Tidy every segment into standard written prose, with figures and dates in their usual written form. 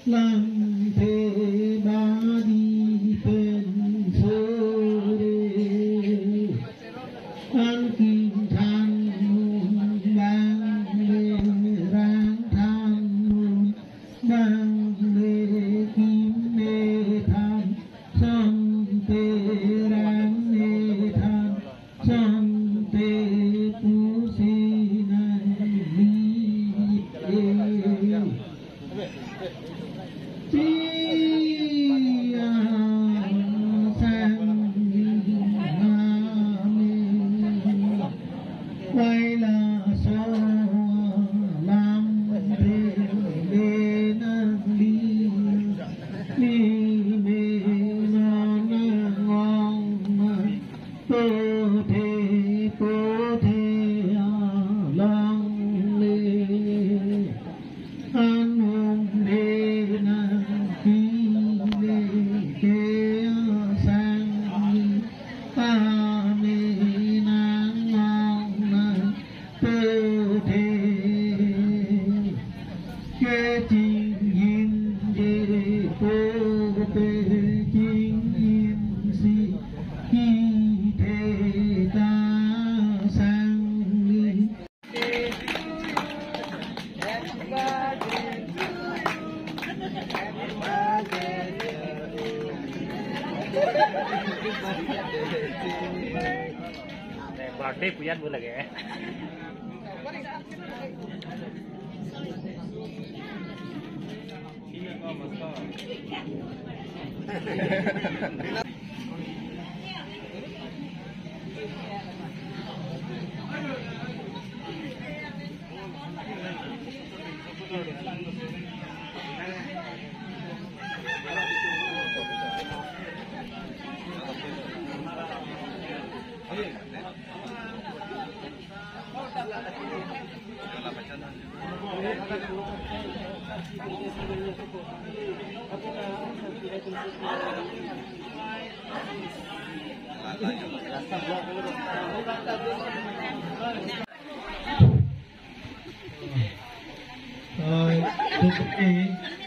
lăng thế ba đi bên phố đê an kim than môn bang lê rang than môn bang lê kim lê than son tê rang lê than son tê phú si này quay là số làm để nâng đi mê non ngon bố thế lòng lê an hồn lê nâng khí lê kế sang mê nang ngon bố thế kế trình hình dê bố bê trình hình si khi thế ta sang đi Birthday puyan boleh ya?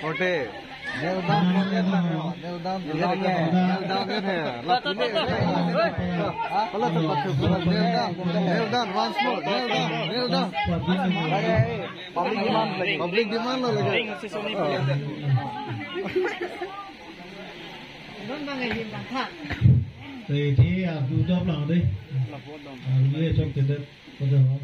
Kote, kneel down cái này, lặp cái này, kalau tempat tu, kneel down once more, kneel down. Public demand lagi. Thì dù cho lòng đi, như trong tiền đất, có được không?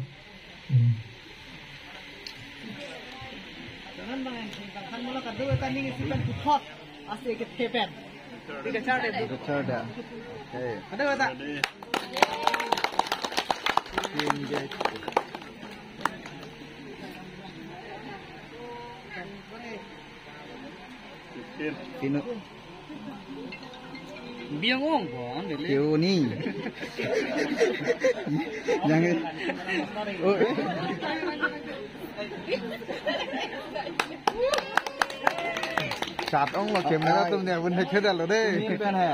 Jangan bang mula kedua kan ini simpan kuhot asli ke tepen. Tiga cara deh. Cerda. Hey. Ada kata? Pino. Bingung pun. Yo ni. Jangan. Oh. Chặt ông là kiếm ra tôm này vẫn thấy chết rồi đấy. Bên này.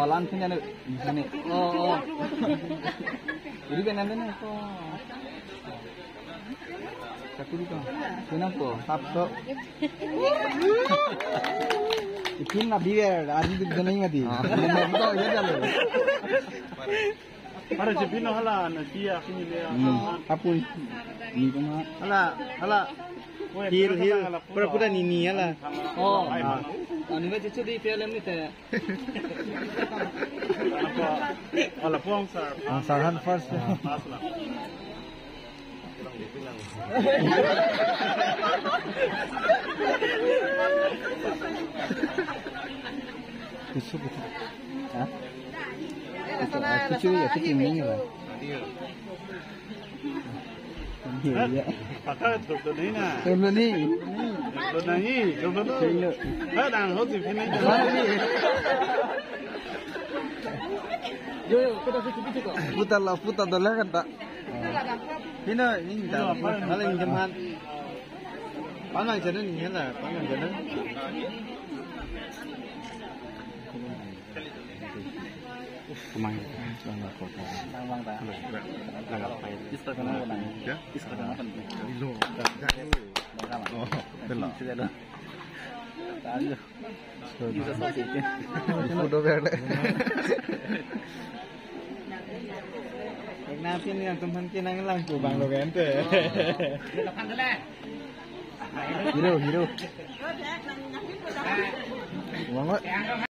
Lan punya nih, ini. Oh. Jadi kan nanti nih kok. Satu itu. Kenapa? Satu. Itu nabi ya, ada di sana yang ada. Nabi itu ya jalan. Ada cepino hala, nasi aku ni dia. Apa ini kemana? Hala. Hil, pura-pura nini lah. Oh. Anu macam tu di film ni teh. Apa? Hala puang sar. Sarhan first. Pas lah. Kucu. Hah? Kucu ya, kucu ini lah. Iya. Pakai tu ni na. Tunggu ni. Tu ni, tu. Tunggu. Kadang hoti sini. Yo, kita cuci kok. Putar dah kan tak. Ini dah. Kalau yang jaman. Panang jalan ni lah, panang jalan. Kemana? Kota. bang ta. Istri kan apa bang? Istri kan apa? Lo, oh, belum. Sudah lo. Tahu. Bisa sih. Foto berde. Nanti nih yang teman kita nang langku bang lo kan tu. Hero. Uang